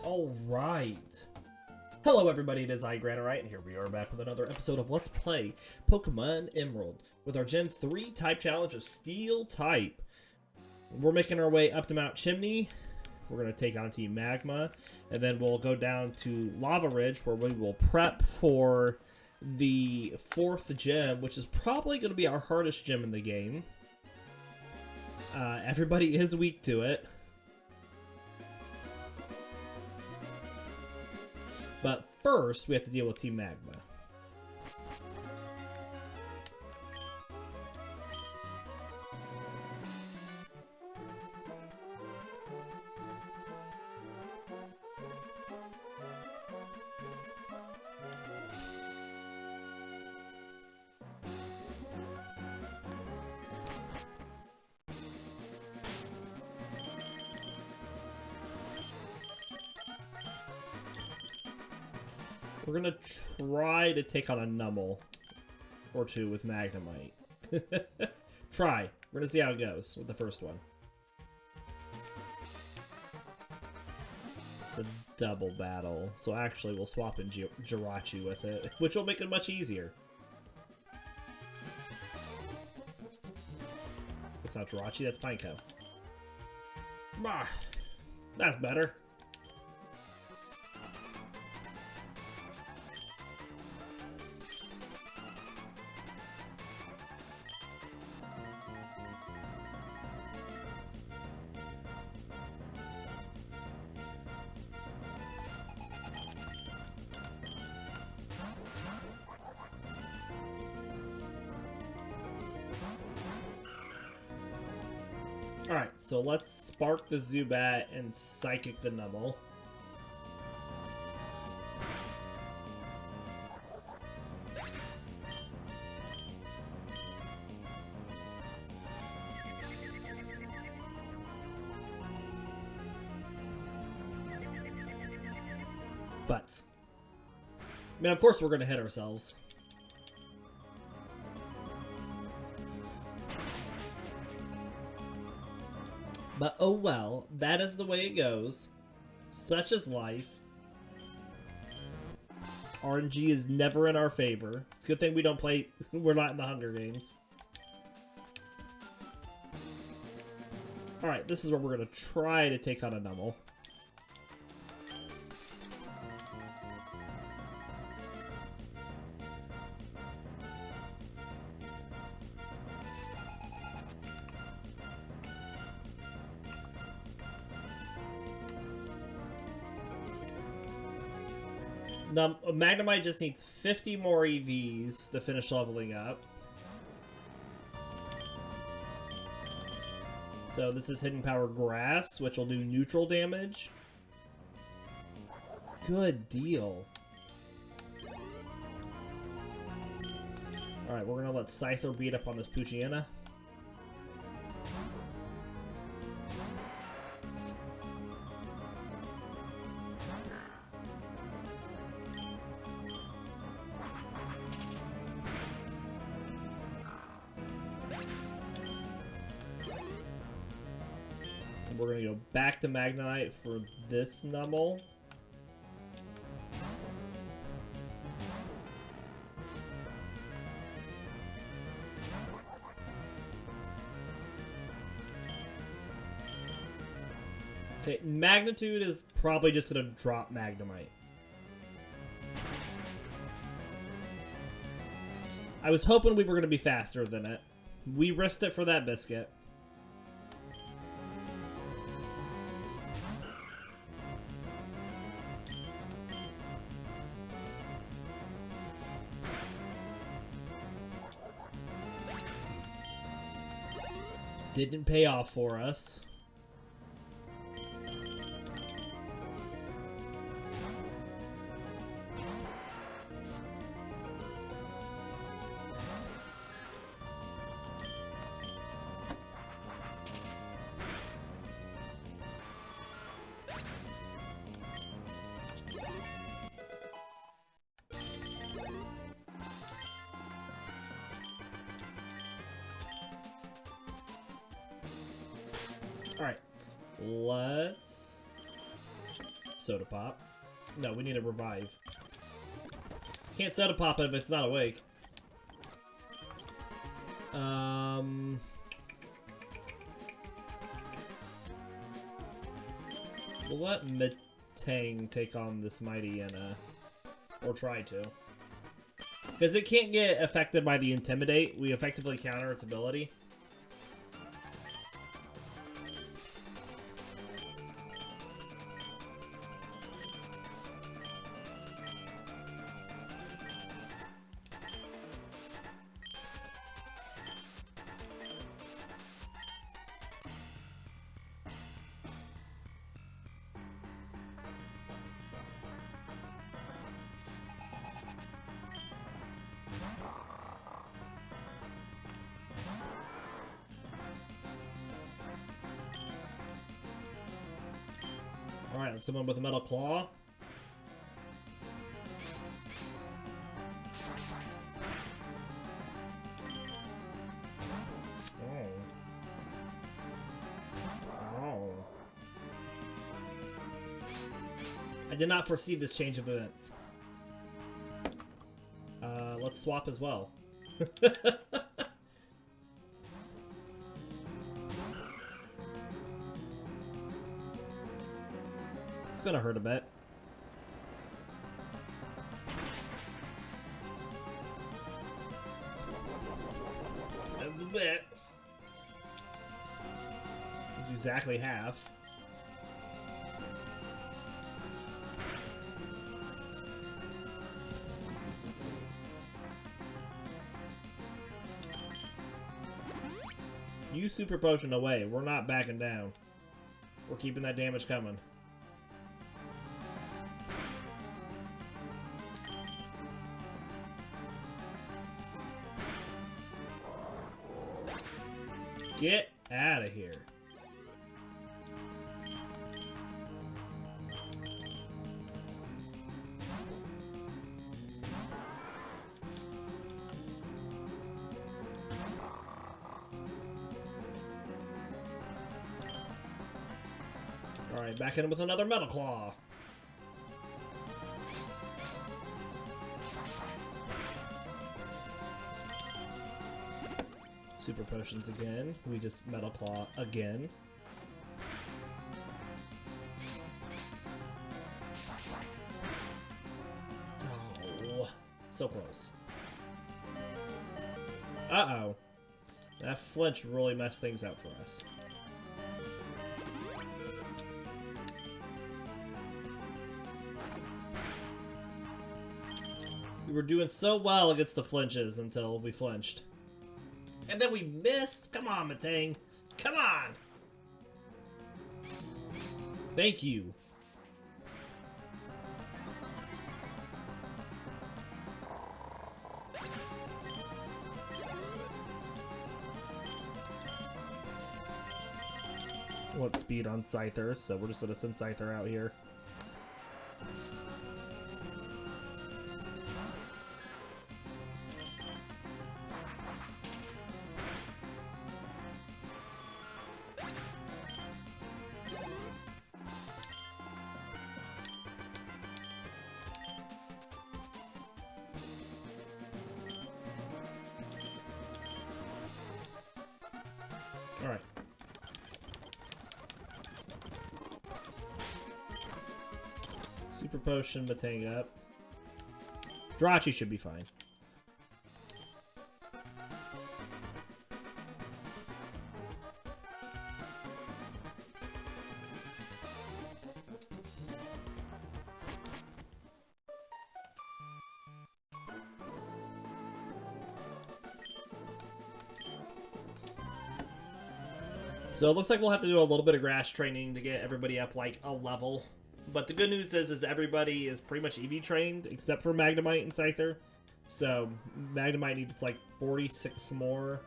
Alright. Hello everybody, it is I, Granorite, and here we are back with another episode of Let's Play Pokemon Emerald with our Gen 3 type challenge of Steel type. We're making our way up to Mount Chimney. We're going to take on Team Magma, and then we'll go down to Lava Ridge where we will prep for the 4th gym, which is probably going to be our hardest gym in the game. Everybody is weak to it. But first, we have to deal with Team Magma. We're gonna try to take on a Numel or two with Magnemite. Try. We're gonna see how it goes with the first one. It's a double battle, so actually we'll swap in Jirachi with it, which will make it much easier. That's not Jirachi, that's Pineco. That's better. Alright, so let's spark the Zubat and psychic the Numel. But, I mean, of course we're going to hit ourselves. But oh well, that is the way it goes. Such is life. RNG is never in our favor. It's a good thing we don't play, we're not in the Hunger Games. Alright, this is where we're going to try to take on a Numel. Magnemite just needs 50 more EVs to finish leveling up. So this is Hidden Power Grass, which will do neutral damage. Good deal. Alright, we're gonna let Scyther beat up on this Poochyena. We're going to go back to Magnemite for this Numel. Okay, Magnitude is probably just going to drop Magnemite. I was hoping we were going to be faster than it. We risked it for that biscuit. Didn't pay off for us. Alright. Let's Soda Pop. No, we need a revive. Can't Soda Pop it if it's not awake. We'll let Metang take on this mighty or try to. Because it can't get affected by the Intimidate. We effectively counter its ability. Alright, let's come in with a Metal Claw. Oh. I did not foresee this change of events. Let's swap as well. It's gonna hurt a bit. That's a bit. It's exactly half. You Super Potion away. We're not backing down. We're keeping that damage coming. Get out of here. Alright, back in with another Metal Claw. Super Potions again. We just Metal Claw again. Oh, so close. Uh-oh. That flinch really messed things up for us. We were doing so well against the flinches until we flinched. And then we missed? Come on, Metang. Come on! Thank you. I want speed on Scyther, so we're just gonna send Scyther out here. Alright. Super Potion, Metang up. Jirachi should be fine. So it looks like we'll have to do a little bit of grass training to get everybody up like a level. But the good news is everybody is pretty much EV trained except for Magnemite and Scyther. So Magnemite needs like 46 more.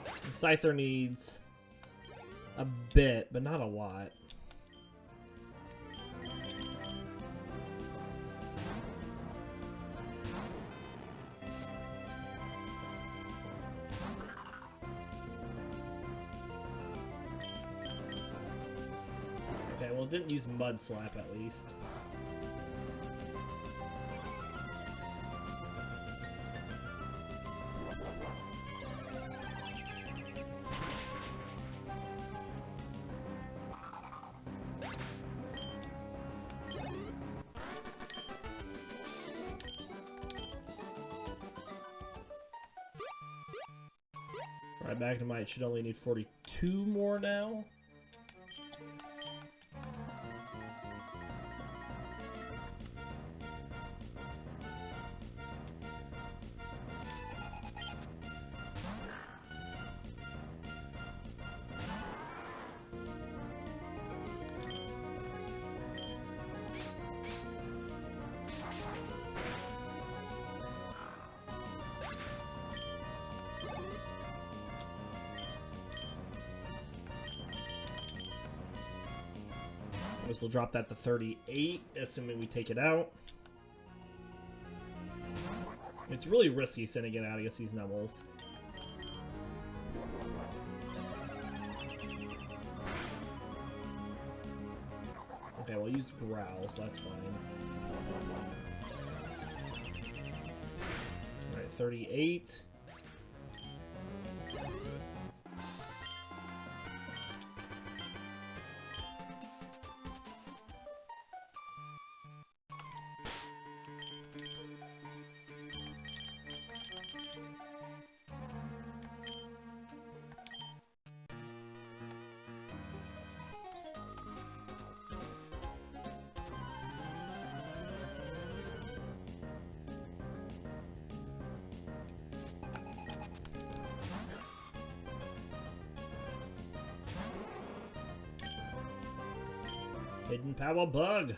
And Scyther needs a bit, but not a lot. Okay, well, it didn't use Mud Slap at least. Alright, Magnemite should only need 42 more now. This will drop that to 38, assuming we take it out. It's really risky sending it out against these Nubbles. Okay, we'll use Growl, so that's fine. Alright, 38. Hidden Power Bug!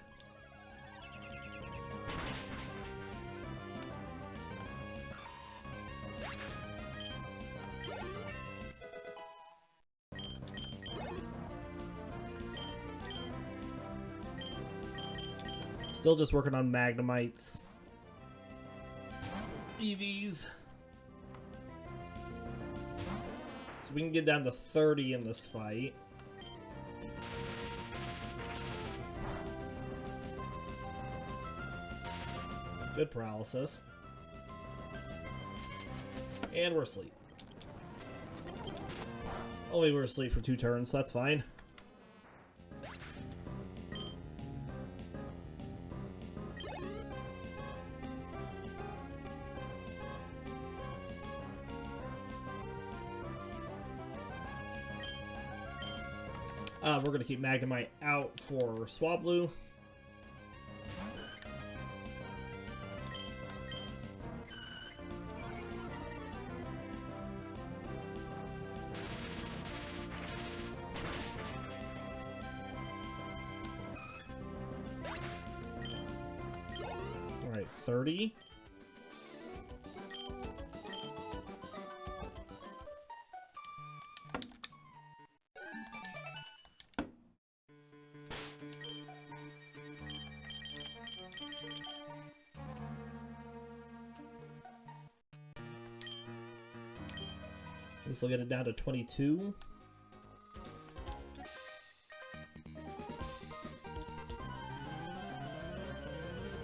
Still just working on Magnemites. EVs. So we can get down to 30 in this fight. Good paralysis. And we're asleep. Oh, we were asleep for 2 turns, so that's fine. We're going to keep Magnemite out for Swablu. Alright, 30. This will get it down to 22.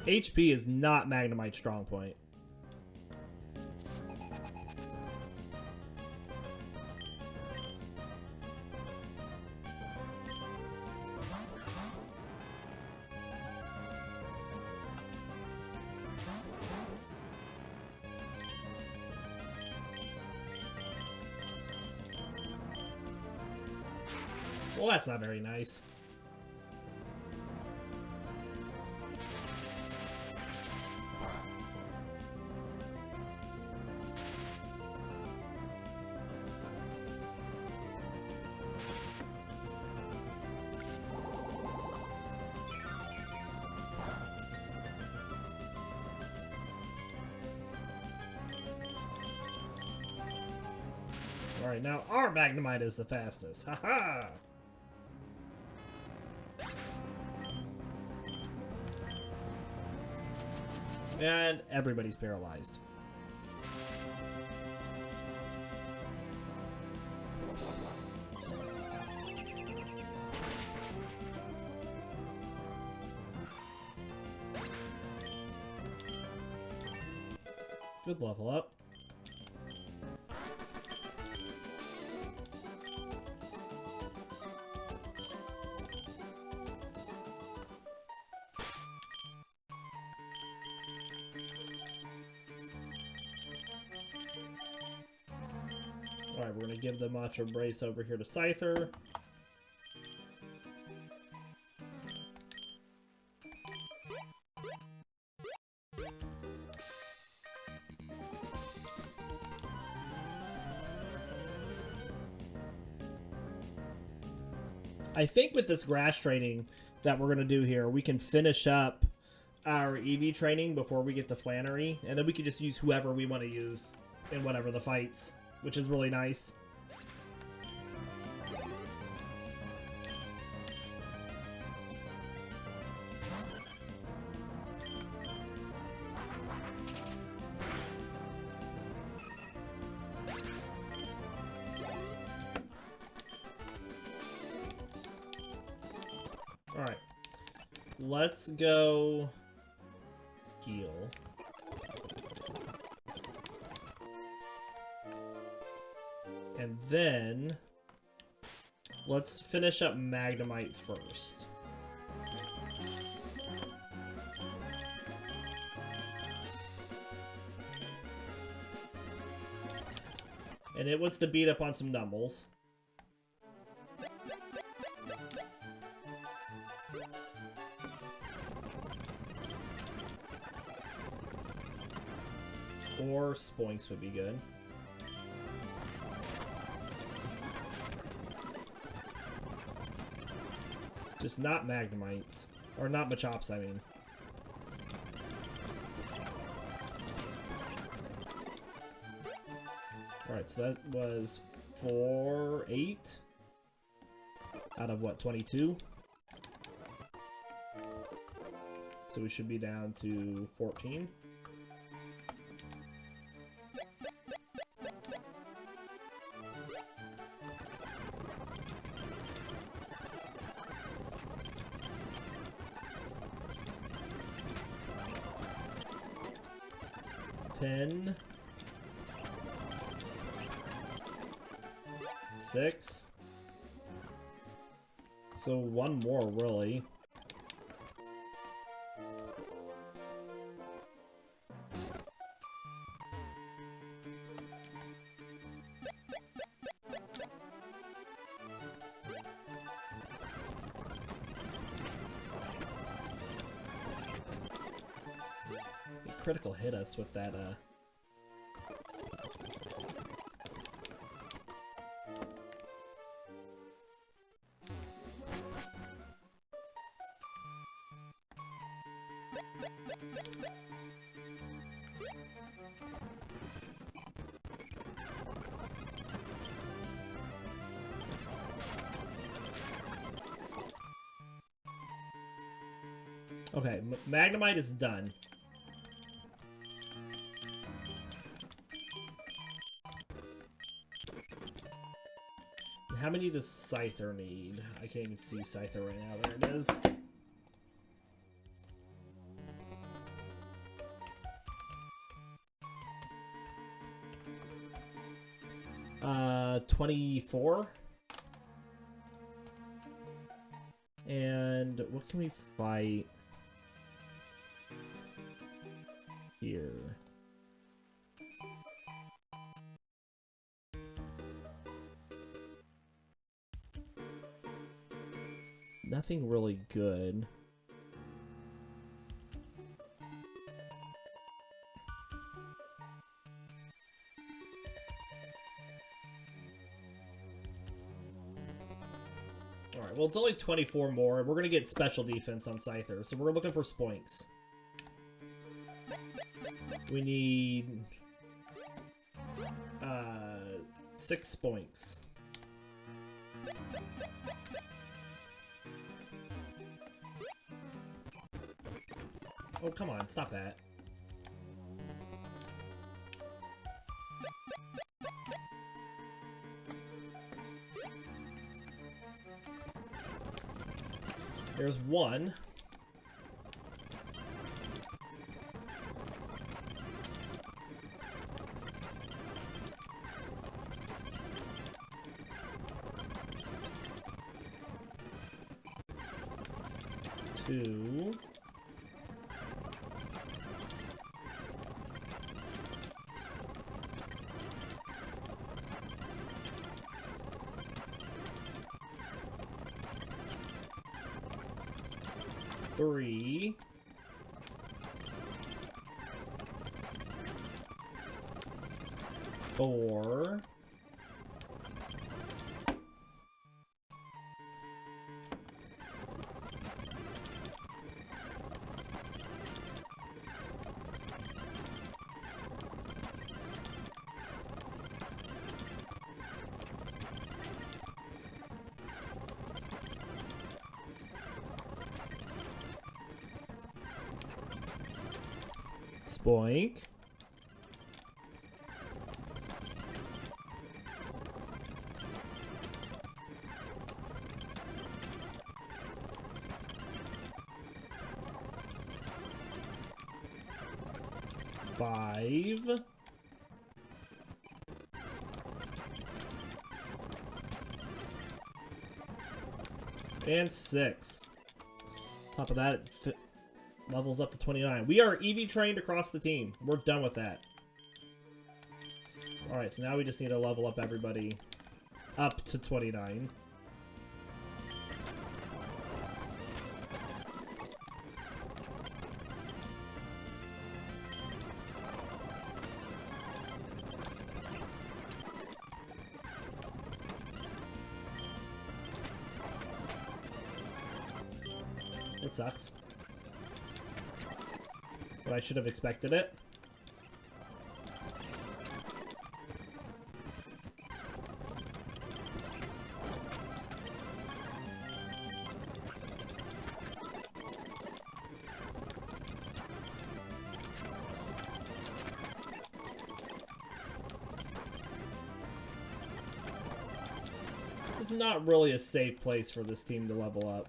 HP is not Magnemite's strong point. Well, that's not very nice. Alright, now our Magnemite is the fastest. Haha! And everybody's paralyzed. Good level up. Alright, we're going to give the Macho Brace over here to Scyther. I think with this grass training that we're going to do here, we can finish up our EV training before we get to Flannery, and then we can just use whoever we want to use in whatever the fights, which is really nice. Alright. Let's go heal. And then let's finish up Magnemite first. And it wants to beat up on some Numbles. Or Spoinks would be good. Just not Magnemites. Or not Machops, I mean. Alright, so that was 8 out of what, 22? So we should be down to 14. Ten. 6. So one more, really. Critical hit us with that, Okay, Magnemite is done. How many does Scyther need? I can't even see Scyther right now. There it is. Uh, 24. And what can we fight here? Nothing really good. Alright, well, it's only 24 more. We're going to get special defense on Scyther, so we're looking for Spoinks. We need 6 Spoinks. Oh, come on, stop that. There's one. 2. Three. 4. 'Boink. Five. And 6. Top of that, levels up to 29. We are EV trained across the team. We're done with that. Alright, so now we just need to level up everybody up to 29. It sucks. But I should have expected it. This is not really a safe place for this team to level up.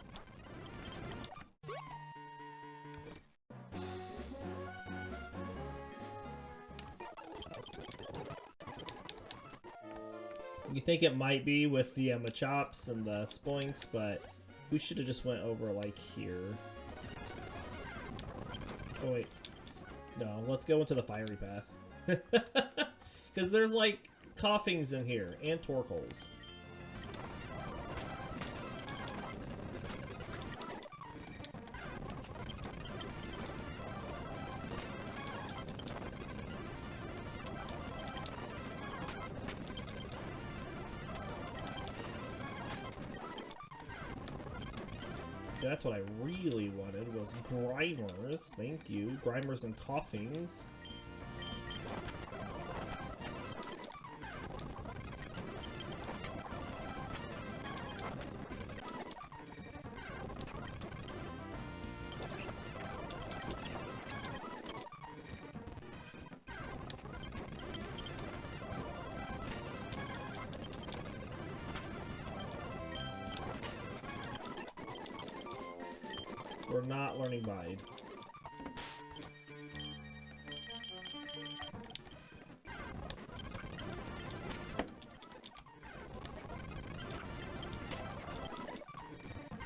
You think it might be with the Machops and the Spoinks, but we should have just went over like here. Oh wait, no, let's go into the fiery path. Because there's like coughings in here and torque holes. So that's what I really wanted, was Grimers. Thank you. Grimers and Coughings. We're not learning Bide.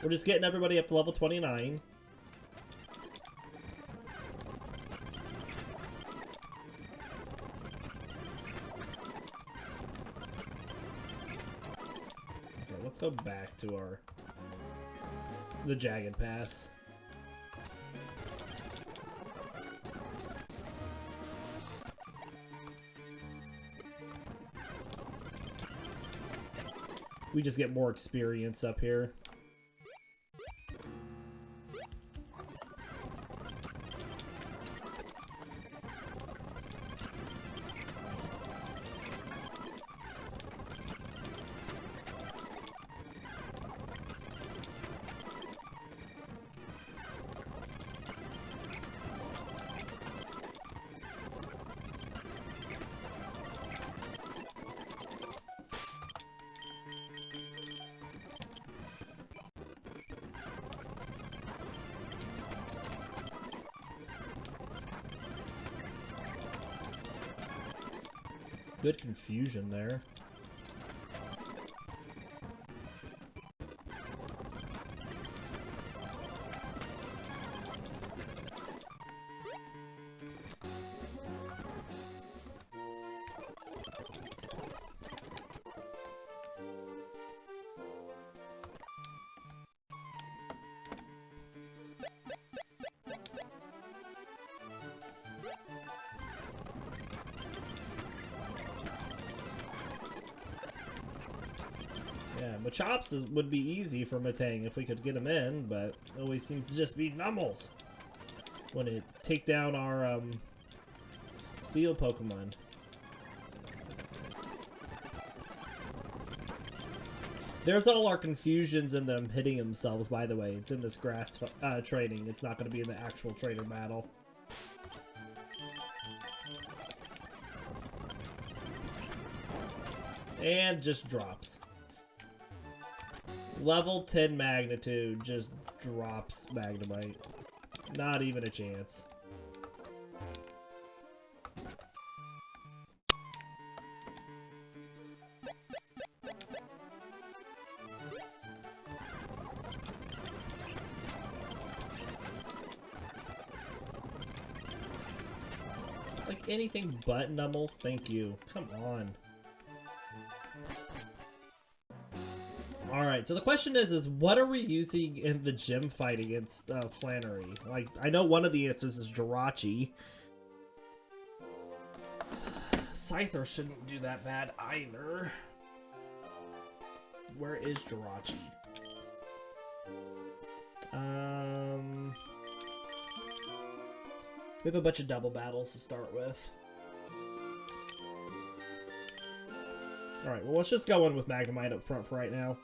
We're just getting everybody up to level 29. Okay, let's go back to the Jagged Pass. We just get more experience up here. Good confusion there. Machops would be easy for Metang if we could get him in, but it always seems to just be Nummels when it take down our Seal Pokemon. There's all our confusions in them hitting themselves, by the way. It's in this grass training. It's not going to be in the actual trainer battle. And just drops. Level 10 Magnitude just drops Magnemite. Not even a chance. Like anything but Nummels, thank you. Come on. Alright, so the question is what are we using in the gym fight against Flannery? Like, I know one of the answers is Jirachi. Scyther shouldn't do that bad either. Where is Jirachi? We have a bunch of double battles to start with. Alright, well let's just go in with Magnemite up front for right now.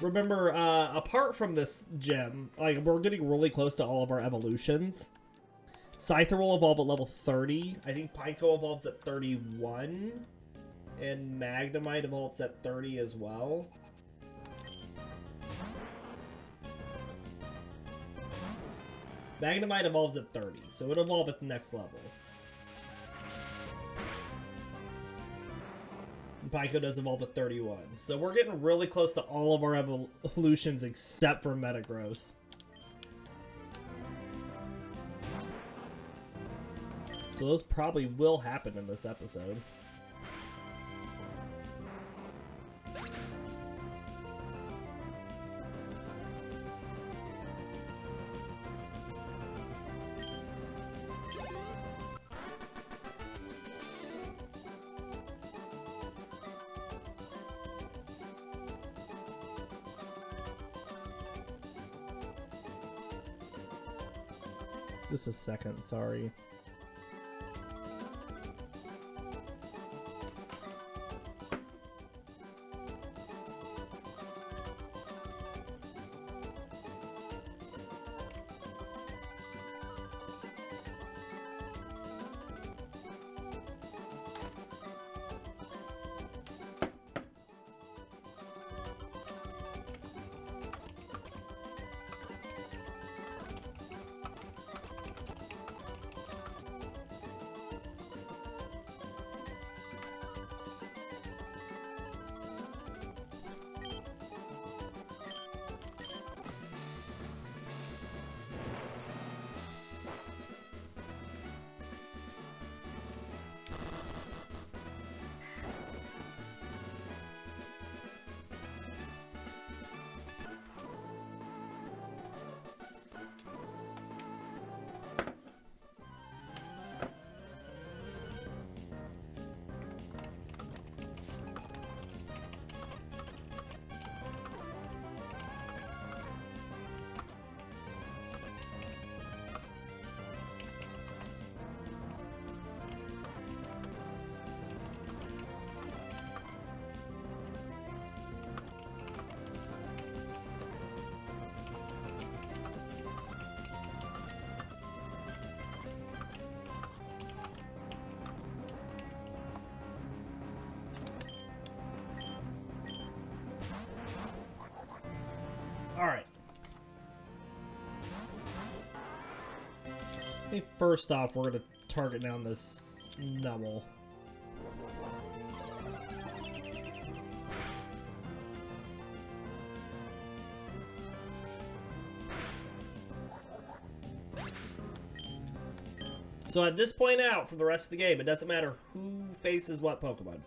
Remember, apart from this gym, like, we're getting really close to all of our evolutions. Scyther will evolve at level 30. I think Pineco evolves at 31. And Magnemite evolves at 30 as well. Magnemite evolves at 30, so it'll evolve at the next level. Pineco does evolve at 31. So we're getting really close to all of our evolutions except for Metagross. So those probably will happen in this episode. Just a second, sorry. Alright. I think first off, we're going to target down this Nummel. So at this point out, from the rest of the game, it doesn't matter who faces what Pokemon.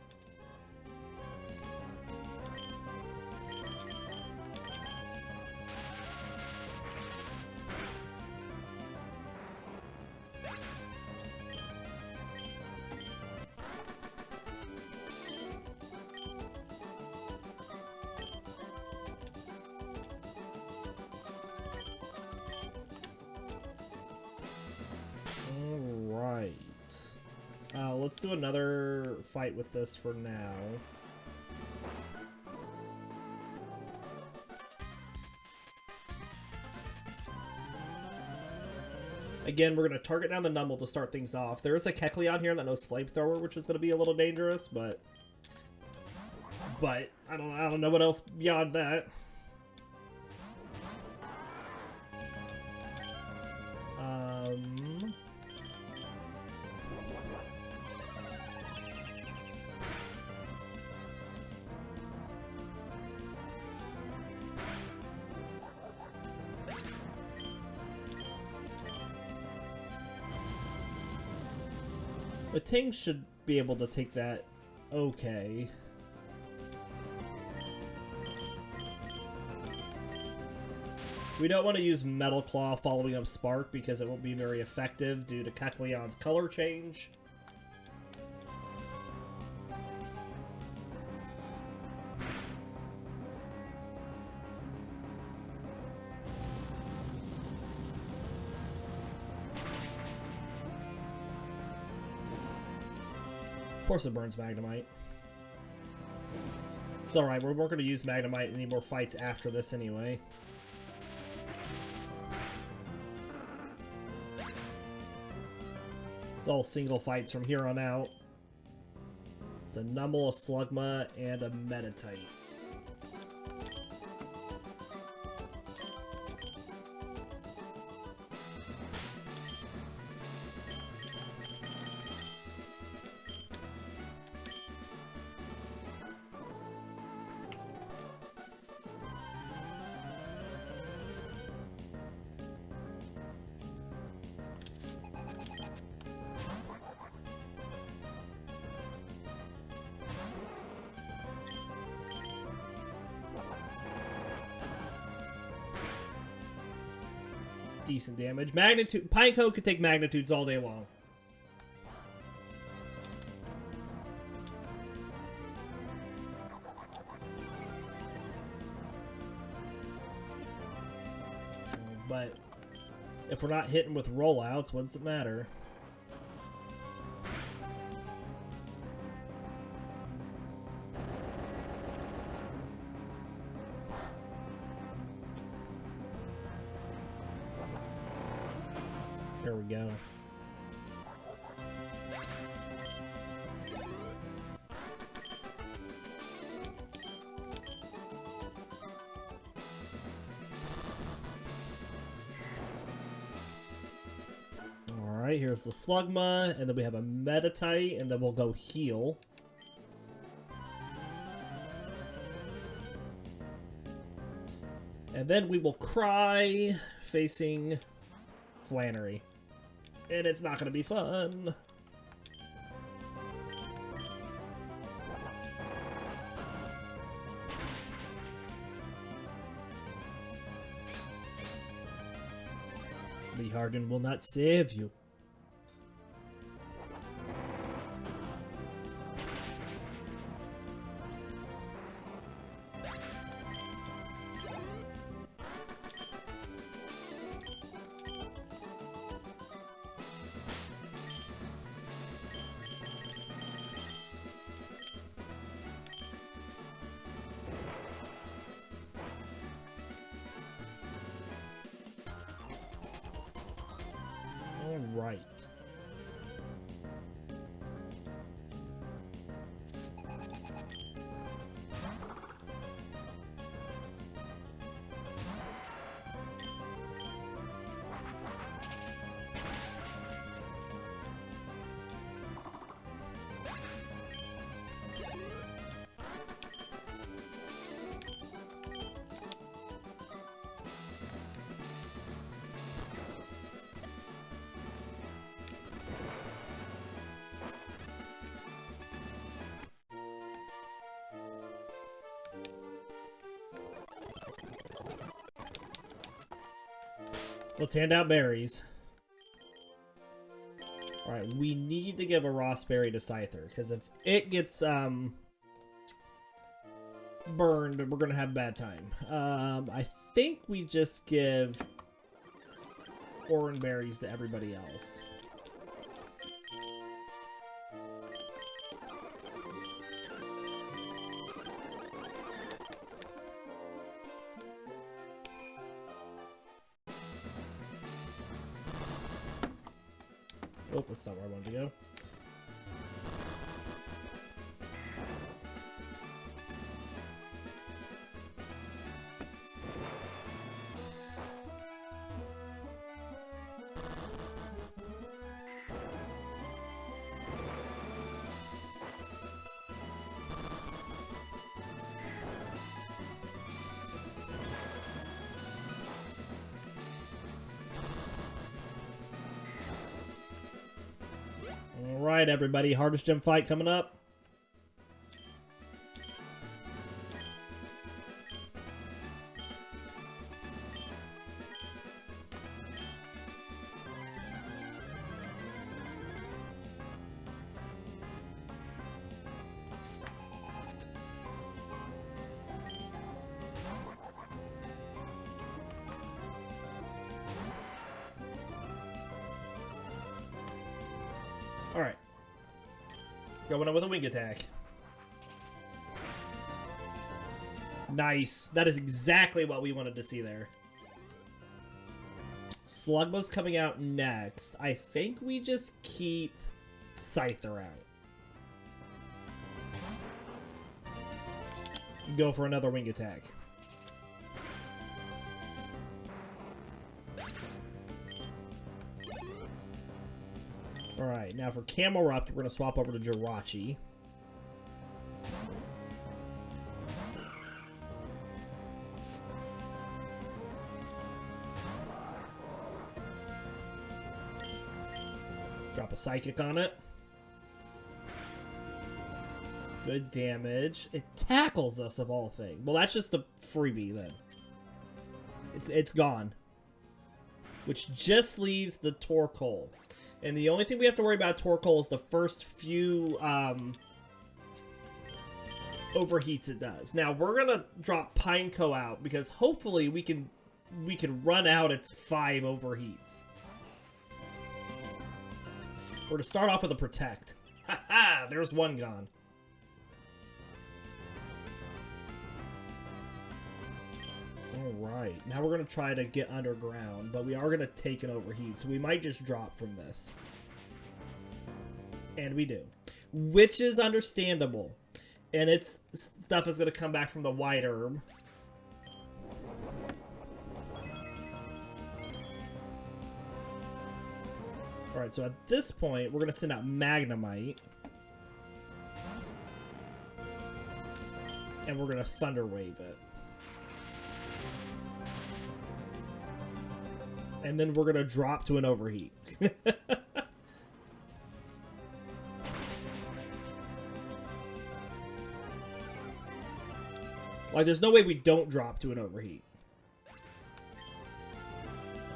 Let's do another fight with this for now. Again, we're going to target down the Numble to start things off. There is a Kecleon here that knows Flamethrower, which is going to be a little dangerous, but I don't know what else beyond that. Metang should be able to take that okay. We don't want to use Metal Claw following up Spark because it won't be very effective due to Kecleon's color change. Of course it burns Magnemite. It's alright, we're not going to use Magnemite in any more fights after this anyway. It's all single fights from here on out. It's a Numble, a Slugma, and a Meditite. Decent damage. Magnitude. Pineco could take magnitudes all day long. But if we're not hitting with rollouts, what does it matter? There we go. Alright, here's the Slugma, and then we have a Meditite, and then we'll go heal. And then we will cry facing Flannery. And it's not going to be fun. The Harden will not save you. All right. Let's hand out berries. Alright, we need to give a Rossberry to Scyther, because if it gets burned, we're going to have a bad time. I think we just give orange berries to everybody else. Oh, that's not where I wanted to go. Alright, everybody. Hardest gym fight coming up. Alright. Going in with a wing attack. Nice. That is exactly what we wanted to see there. Slugma's coming out next. I think we just keep Scyther out. Go for another wing attack. Alright, now for Camelrupt, we're going to swap over to Jirachi. Drop a Psychic on it. Good damage. It tackles us of all things. Well, that's just a freebie then. It's gone. Which just leaves the Torkoal. And the only thing we have to worry about Torkoal is the first few overheats it does. Now we're gonna drop Pineco out because hopefully we can run out its 5 overheats. We're to start off with a Protect. Haha! There's one gone. Alright, now we're going to try to get underground, but we are going to take an overheat, so we might just drop from this. And we do. Which is understandable. And its stuff is going to come back from the White Herb. Alright, so at this point, we're going to send out Magnemite. And we're going to Thunder Wave it. And then we're going to drop to an overheat. Like, there's no way we don't drop to an overheat.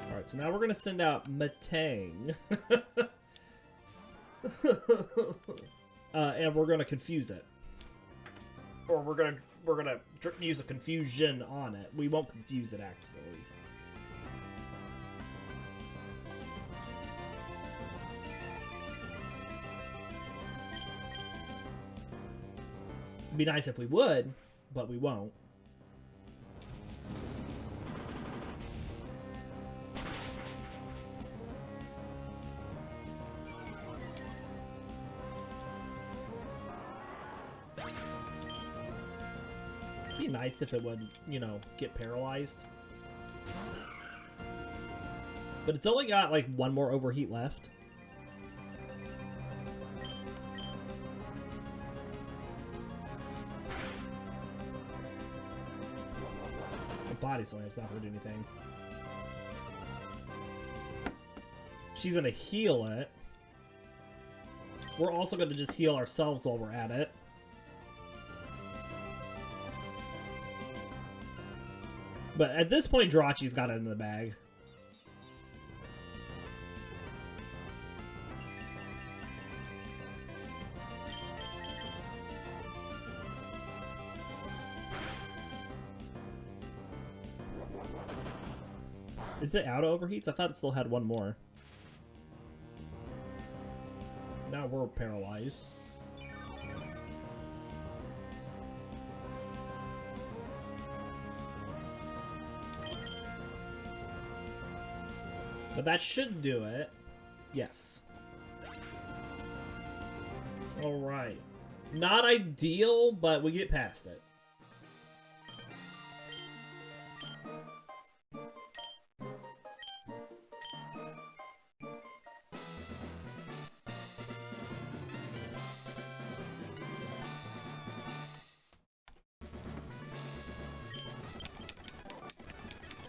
Alright, so now we're going to send out Metang. And we're going to confuse it. Or we're going to use a confusion on it. We won't confuse it, actually. It'd be nice if we would, but we won't. It'd be nice if it would, you know, get paralyzed. But it's only got like one more overheat left. Body Slam's not going to do anything. She's going to heal it. We're also going to just heal ourselves while we're at it. But at this point, Jirachi's got it in the bag. Is it out of overheats? I thought it still had one more. Now we're paralyzed. But that should do it. Yes. Alright. Not ideal, but we get past it.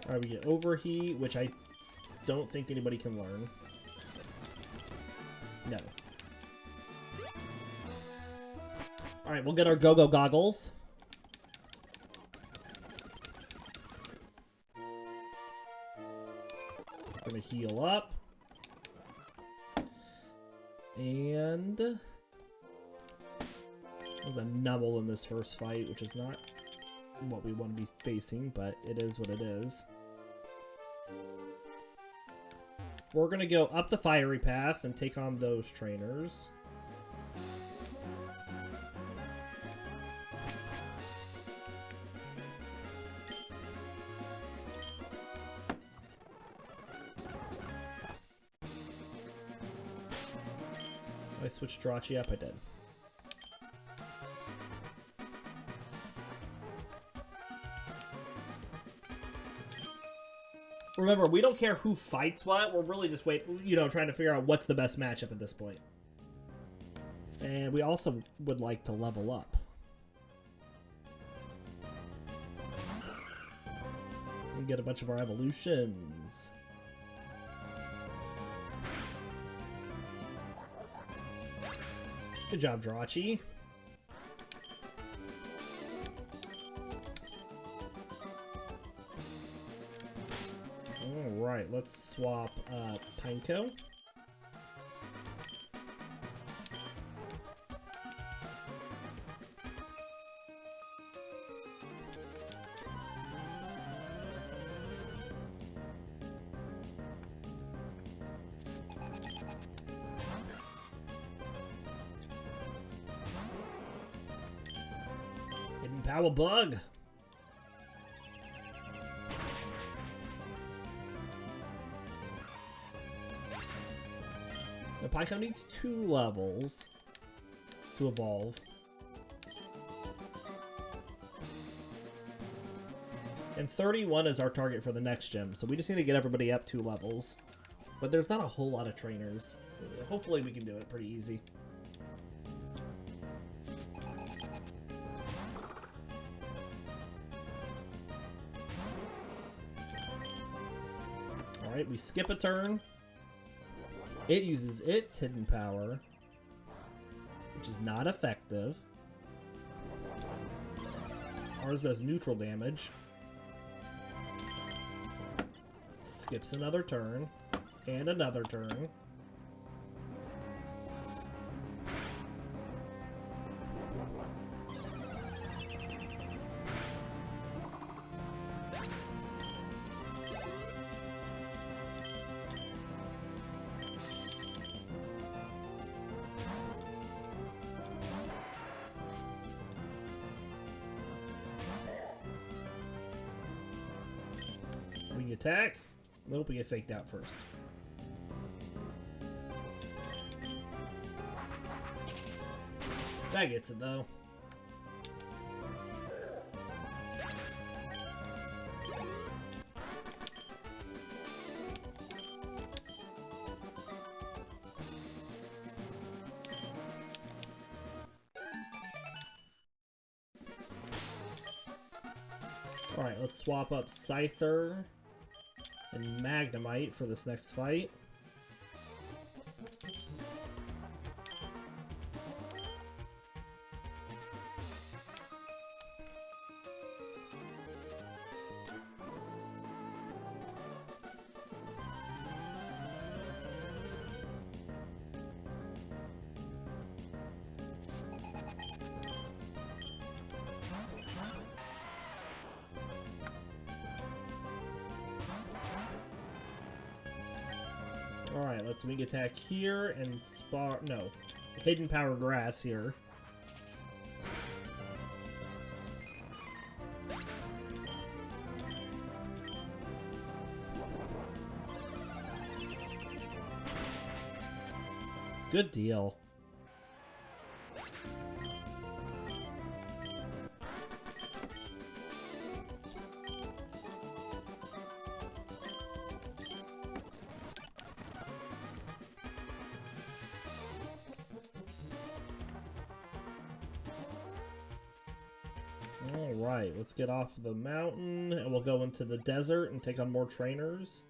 Alright, we get Overheat, which I don't think anybody can learn. No. Alright, we'll get our Go-Go Goggles. Gonna heal up. And there's a Numble in this first fight, which is not what we want to be facing, but it is what it is. We're gonna go up the Fiery Path and take on those trainers. I switched Jirachi up, I did. Remember, we don't care who fights what, we're really just trying to figure out what's the best matchup at this point. And we also would like to level up. And get a bunch of our evolutions. Good job, Jirachi. Alright, let's swap Pineco. Hidden Power Bug. The Pineco needs 2 levels to evolve. And 31 is our target for the next gym, so we just need to get everybody up 2 levels. But there's not a whole lot of trainers. Hopefully we can do it pretty easy. Alright, we skip a turn. It uses its hidden power, which is not effective. Ours does neutral damage. Skips another turn, and another turn. We attack. Nope, we get faked out first. That gets it though. Alright, let's swap up Scyther and Magnemite for this next fight. Alright, let's wing attack here and hidden power grass here. Good deal. Alright, let's get off the mountain and we'll go into the desert and take on more trainers.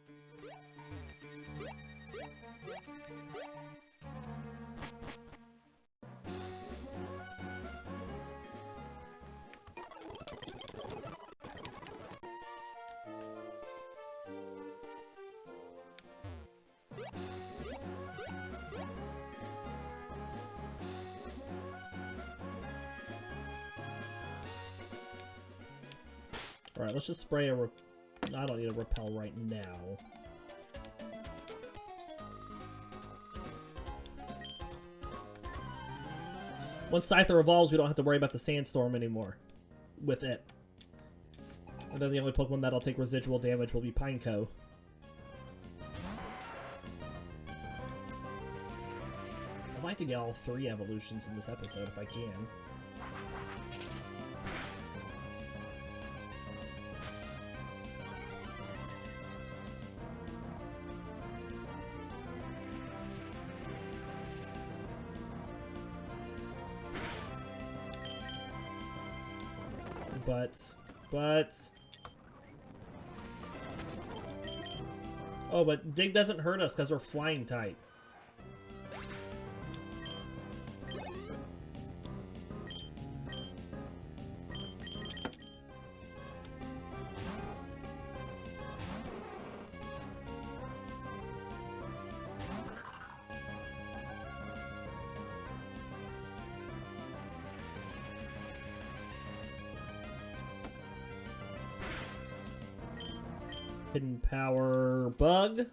Alright, let's just spray a I don't need a repel right now. Once Scyther evolves, we don't have to worry about the sandstorm anymore with it. And then the only Pokemon that'll take residual damage will be Pineco. I'd like to get all 3 evolutions in this episode if I can. But... Oh, but Dig doesn't hurt us because we're flying type. Hidden power bug.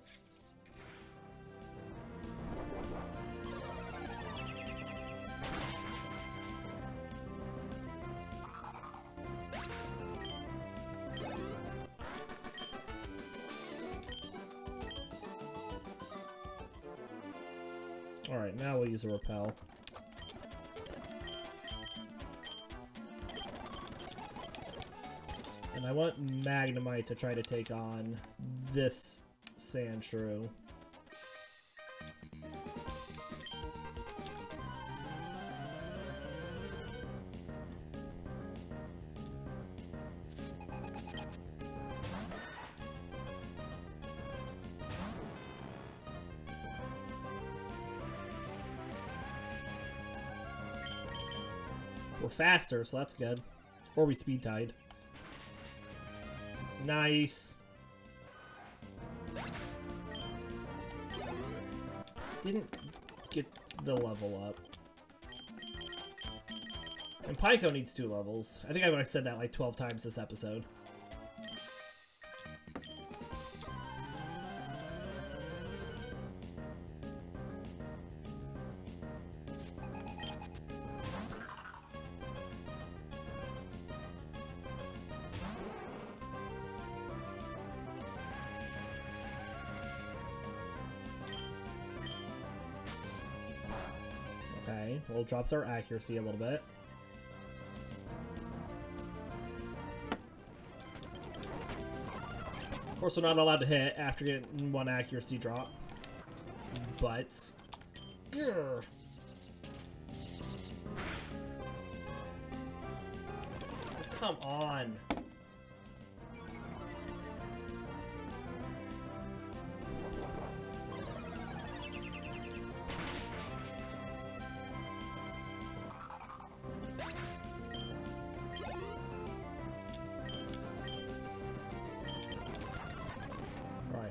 Alright, now we'll use a repel. And I want Magnemite to try to take on this Sandshrew. We're faster, so that's good. Or we speed tied. Nice. Didn't get the level up. And Pineco needs 2 levels. I think I've said that like 12 times this episode. Okay, well, it drops our accuracy a little bit. Of course, we're not allowed to hit after getting 1 accuracy drop. But... Grr. Come on!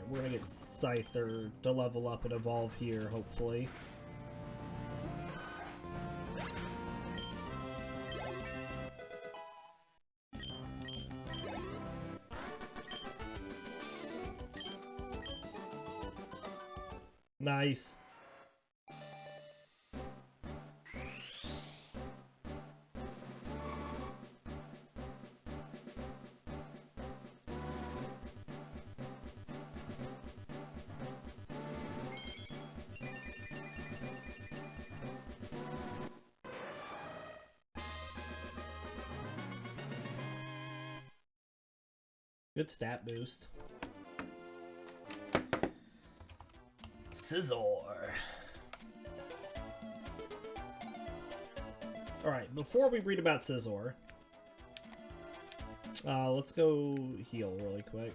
We're gonna get Scyther to level up and evolve here, hopefully. Nice. Good stat boost. Scizor. Alright, before we read about Scizor, Let's go heal really quick.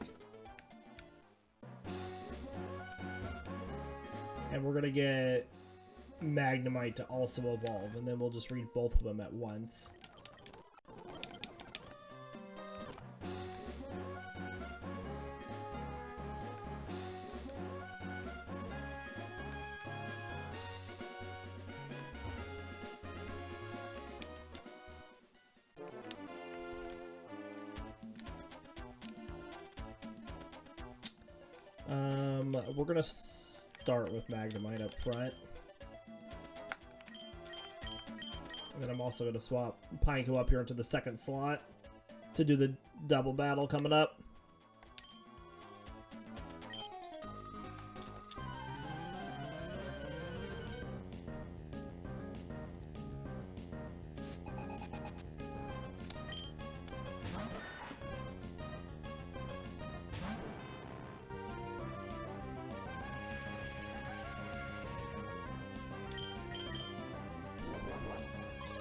And we're gonna get Magnemite to also evolve, and then we'll just read both of them at once. We're gonna start with Magnemite up front. And then I'm also gonna swap Pineco up here into the second slot to do the double battle coming up.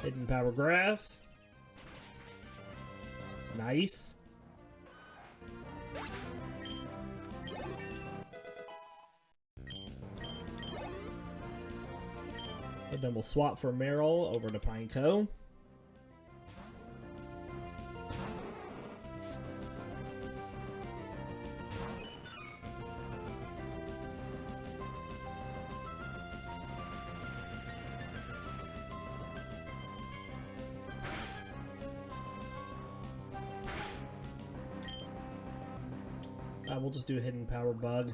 Hidden Power Grass. Nice. And then we'll swap for Meryl over to Pineco. We'll just do a Hidden Power Bug.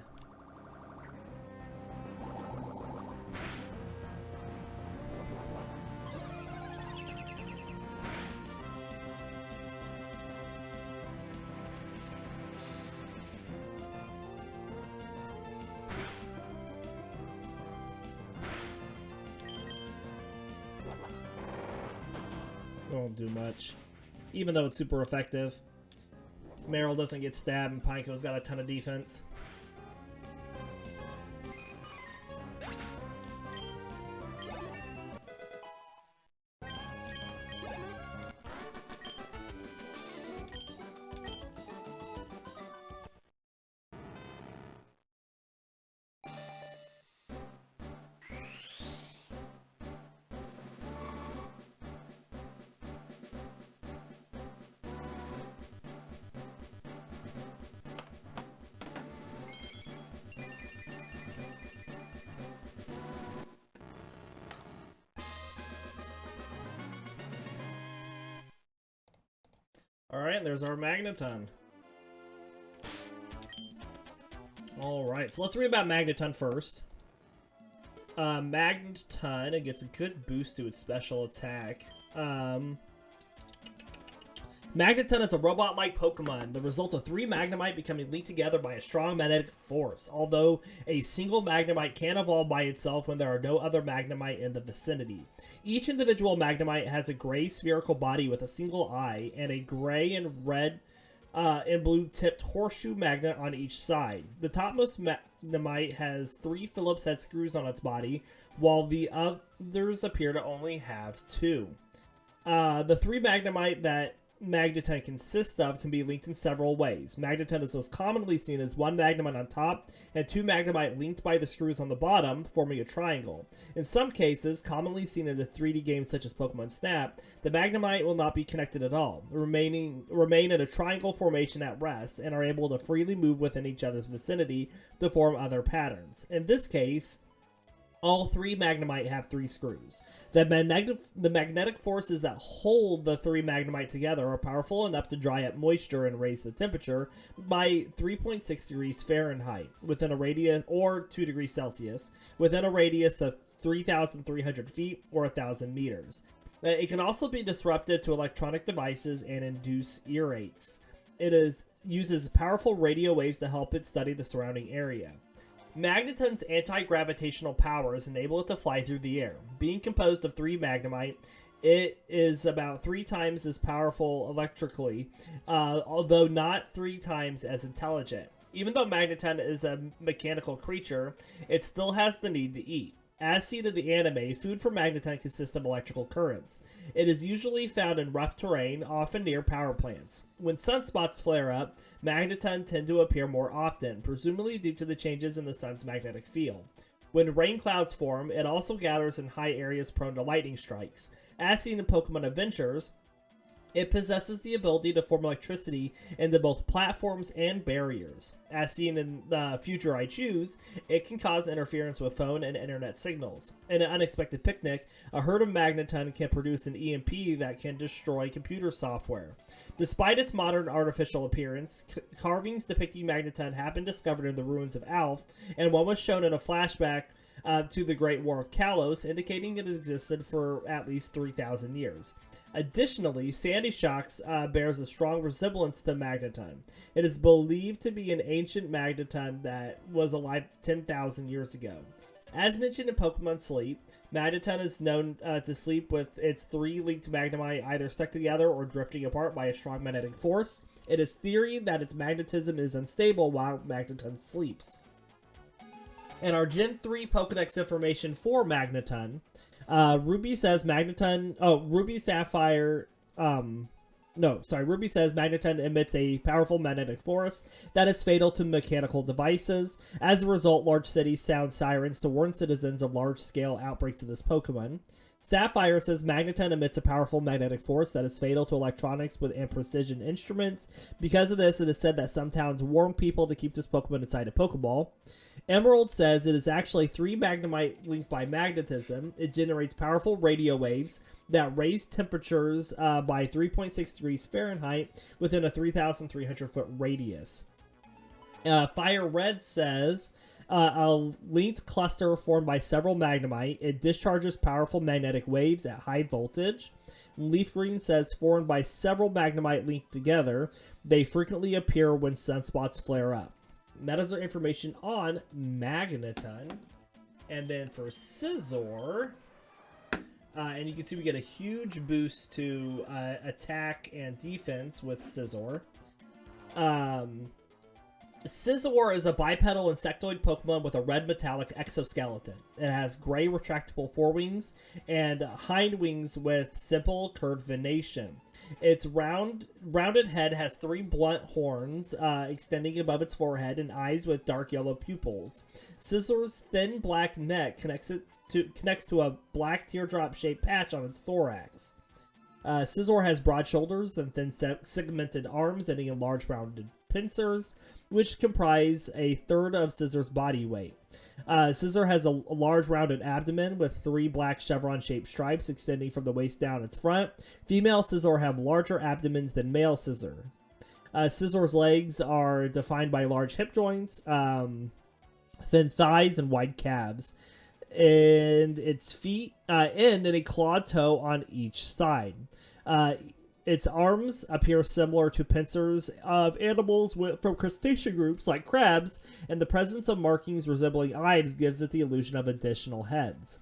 Won't do much, even though it's super effective. Meryl doesn't get stabbed, and Pineco's got a ton of defense. Alright, there's our Magneton. Alright, so let's read about Magneton first. Magneton, it gets a good boost to its special attack. Magneton is a robot-like Pokemon, the result of 3 Magnemite becoming linked together by a strong magnetic force, although a single Magnemite can evolve by itself when there are no other Magnemite in the vicinity. Each individual Magnemite has a gray spherical body with a single eye, and a gray and red and blue-tipped horseshoe magnet on each side. The topmost Magnemite has 3 Phillips head screws on its body, while the others appear to only have 2. The 3 Magnemite that Magneton consists of can be linked in several ways. Magneton is most commonly seen as 1 Magnemite on top and 2 Magnemite linked by the screws on the bottom, forming a triangle. In some cases, commonly seen in a 3D game such as Pokemon Snap, the Magnemite will not be connected at all, remain in a triangle formation at rest, and are able to freely move within each other's vicinity to form other patterns. In this case, all 3 Magnemite have 3 screws. The magnetic forces that hold the 3 Magnemite together are powerful enough to dry up moisture and raise the temperature by 3.6 degrees Fahrenheit within a radius, or 2 degrees Celsius, within a radius of 3,300 feet or 1,000 meters. It can also be disruptive to electronic devices and induce earaches. It uses powerful radio waves to help it study the surrounding area. Magneton's anti-gravitational powers enable it to fly through the air. Being composed of 3 Magnemite, it is about 3 times as powerful electrically, although not 3 times as intelligent. Even though Magneton is a mechanical creature, it still has the need to eat. As seen in the anime, food for Magneton consists of electrical currents. It is usually found in rough terrain, often near power plants. When sunspots flare up, Magneton tend to appear more often, presumably due to the changes in the sun's magnetic field. When rain clouds form, it also gathers in high areas prone to lightning strikes. As seen in Pokemon Adventures, it possesses the ability to form electricity into both platforms and barriers. As seen in the Future I Choose, it can cause interference with phone and internet signals. In an unexpected picnic, a herd of Magneton can produce an EMP that can destroy computer software. Despite its modern artificial appearance, carvings depicting Magneton have been discovered in the ruins of Alph, and one was shown in a flashback to the Great War of Kalos, indicating it has existed for at least 3,000 years. Additionally, Sandy Shocks bears a strong resemblance to Magneton. It is believed to be an ancient Magneton that was alive 10,000 years ago. As mentioned in Pokemon Sleep, Magneton is known to sleep with its 3 linked Magnemite either stuck together or drifting apart by a strong magnetic force. It is theorized that its magnetism is unstable while Magneton sleeps. And our Gen 3 Pokedex information for Magneton, Ruby says Magneton emits a powerful magnetic force that is fatal to mechanical devices. As a result, large cities sound sirens to warn citizens of large-scale outbreaks of this Pokemon. Sapphire says Magneton emits a powerful magnetic force that is fatal to electronics and precision instruments. Because of this, it is said that some towns warn people to keep this Pokemon inside a Pokeball. Emerald says it is actually 3 Magnemite linked by magnetism. It generates powerful radio waves that raise temperatures by 3.6 degrees Fahrenheit within a 3,300 foot radius. Fire Red says a linked cluster formed by several Magnemite. It discharges powerful magnetic waves at high voltage. Leaf Green says formed by several Magnemite linked together. They frequently appear when sunspots flare up. And that is our information on Magneton. And then for Scizor, and you can see we get a huge boost to attack and defense with Scizor. Scizor is a bipedal insectoid Pokemon with a red metallic exoskeleton. It has gray retractable forewings and hind wings with simple curved venation. Its rounded head has 3 blunt horns extending above its forehead and eyes with dark yellow pupils. Scizor's thin black neck connects to a black teardrop-shaped patch on its thorax. Scizor has broad shoulders and thin segmented arms ending in large rounded pincers, which comprise a third of Scizor's body weight. Scizor has a large rounded abdomen with 3 black chevron-shaped stripes extending from the waist down its front. Female Scizor have larger abdomens than male Scizor. Scizor's legs are defined by large hip joints, thin thighs, and wide calves. And its feet end in a clawed toe on each side. Its arms appear similar to pincers of animals from crustacean groups like crabs, and the presence of markings resembling eyes gives it the illusion of additional heads.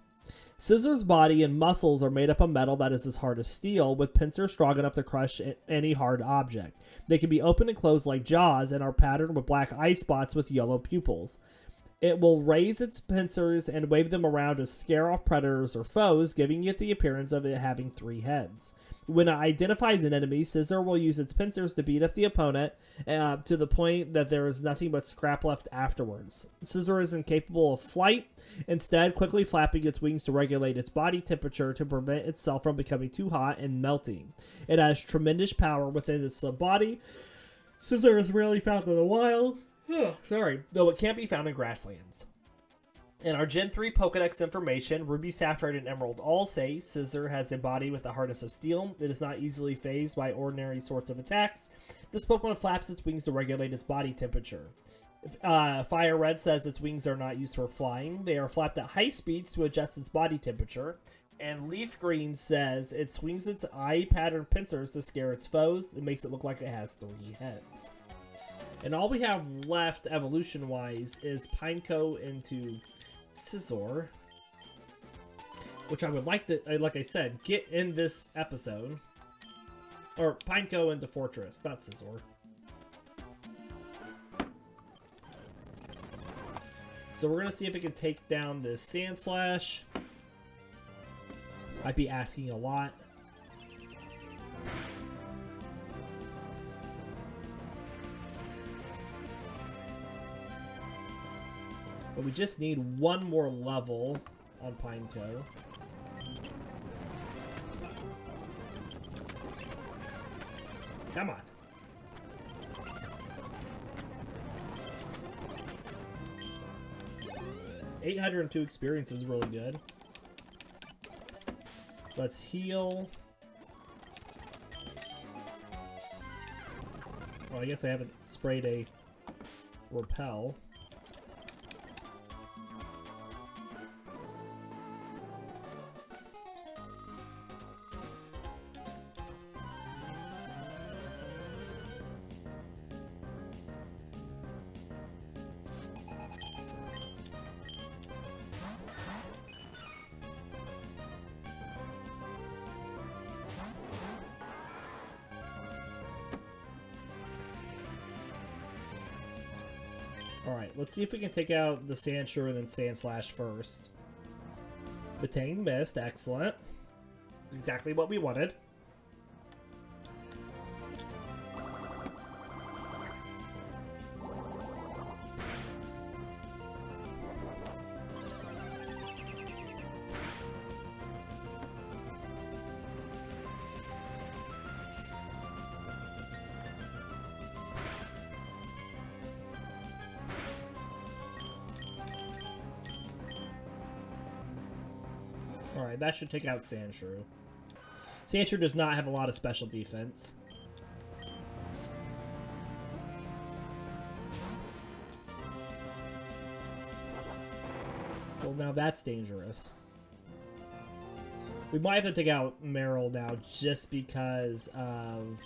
Scizor's body and muscles are made up of metal that is as hard as steel, with pincers strong enough to crush any hard object. They can be opened and closed like jaws and are patterned with black eye spots with yellow pupils. It will raise its pincers and wave them around to scare off predators or foes, giving it the appearance of it having 3 heads. When it identifies an enemy, Scizor will use its pincers to beat up the opponent to the point that there is nothing but scrap left afterwards. Scizor is incapable of flight, instead quickly flapping its wings to regulate its body temperature to prevent itself from becoming too hot and melting. It has tremendous power within its body. Scizor is rarely found in the wild. Though it can't be found in grasslands. In our Gen 3 Pokedex information, Ruby, Sapphire, and Emerald all say Scizor has a body with the hardness of steel. It is not easily phased by ordinary sorts of attacks. This Pokemon flaps its wings to regulate its body temperature. Fire Red says its wings are not used for flying. They are flapped at high speeds to adjust its body temperature. And Leaf Green says it swings its eye-patterned pincers to scare its foes. It makes it look like it has 3 heads. And all we have left evolution-wise is Pineco into Scizor, which I would like to, like I said, get in this episode. Or Pineco into Fortress, not Scizor. so we're gonna see if it can take down this Sand Slash. Might be asking a lot. But we just need one more level on Pineco. Come on. $802 experience is really good. Let's heal. Well, I guess I haven't sprayed a repel. Alright, let's see if we can take out the Sandshrew and then Sand Slash first. Metang missed, excellent. Exactly what we wanted. Alright, that should take out Sandshrew. Sandshrew does not have a lot of special defense. Well, now that's dangerous. We might have to take out Meryl now just because of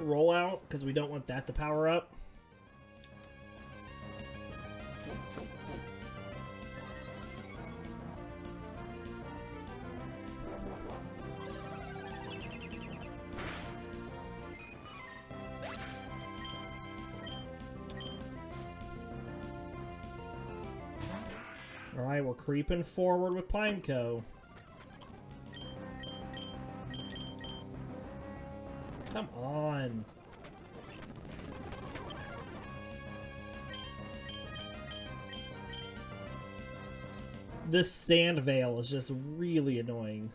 rollout, because we don't want that to power up. Alright, we're creeping forward with Pineco. Come on. This Sand Veil is just really annoying.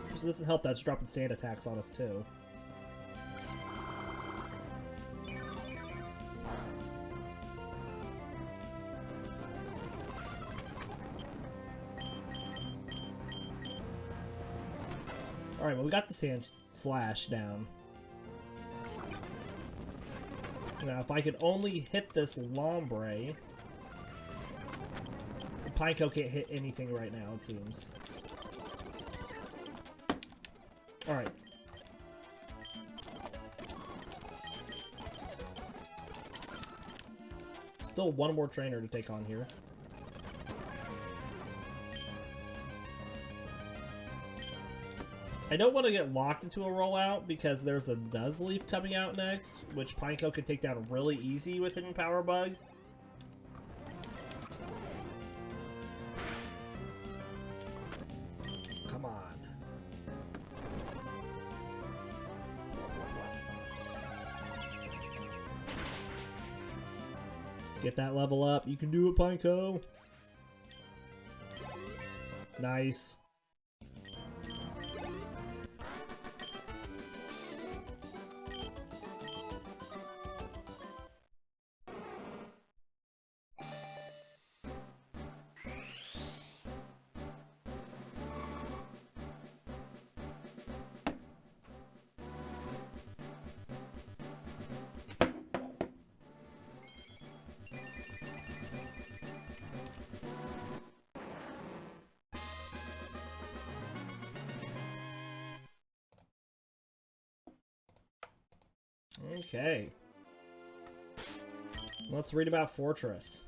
This doesn't help that it's dropping sand attacks on us too. Alright, well we got the Sand Slash down. Now if I could only hit this Lombre... Pineco can't hit anything right now, it seems. Alright. Still one more trainer to take on here. I don't want to get locked into a rollout because there's a Nuzleaf coming out next, which Pineco could take down really easy with Hidden Power Bug. Come on. Get that level up. You can do it, Pineco. Nice. Okay. Let's read about Fortress.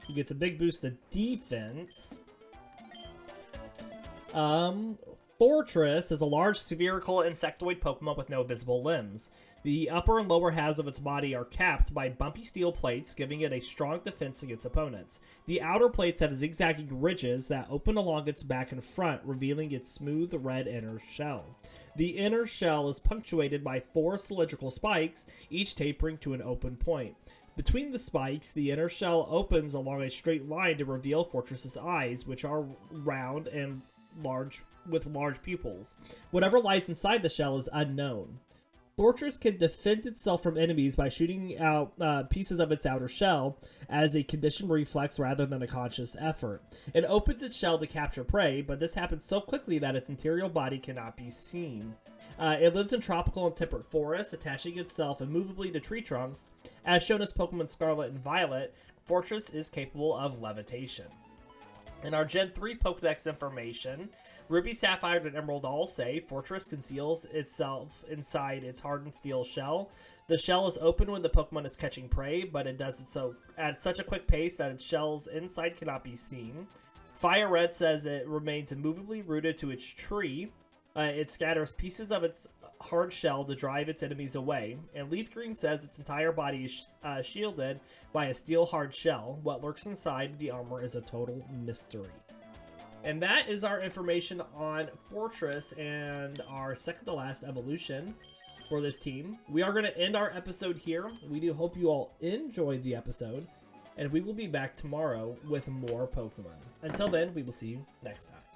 He gets a big boost to defense. Fortress is a large spherical insectoid Pokemon with no visible limbs. The upper and lower halves of its body are capped by bumpy steel plates, giving it a strong defense against opponents. The outer plates have zigzagging ridges that open along its back and front, revealing its smooth red inner shell. The inner shell is punctuated by 4 cylindrical spikes, each tapering to an open point. Between the spikes, the inner shell opens along a straight line to reveal Fortress's eyes, which are round and large with large pupils. Whatever lies inside the shell is unknown. Fortress can defend itself from enemies by shooting out pieces of its outer shell as a conditioned reflex rather than a conscious effort. It opens its shell to capture prey, but this happens so quickly that its interior body cannot be seen. It lives in tropical and temperate forests, attaching itself immovably to tree trunks. As shown as Pokemon Scarlet and Violet, Fortress is capable of levitation. In our Gen 3 Pokedex information, Ruby, Sapphire, and Emerald all say Fortress conceals itself inside its hardened steel shell. The shell is open when the Pokemon is catching prey, but it does it so at such a quick pace that its shell's inside cannot be seen. Fire Red says it remains immovably rooted to its tree. It scatters pieces of its hard shell to drive its enemies away, and Leaf Green says its entire body is shielded by a steel hard shell. What lurks inside the armor is a total mystery. And that is our information on Fortress and our second to last evolution for this team. We are going to end our episode here. We do hope you all enjoyed the episode, and we will be back tomorrow with more Pokemon. Until then, we will see you next time.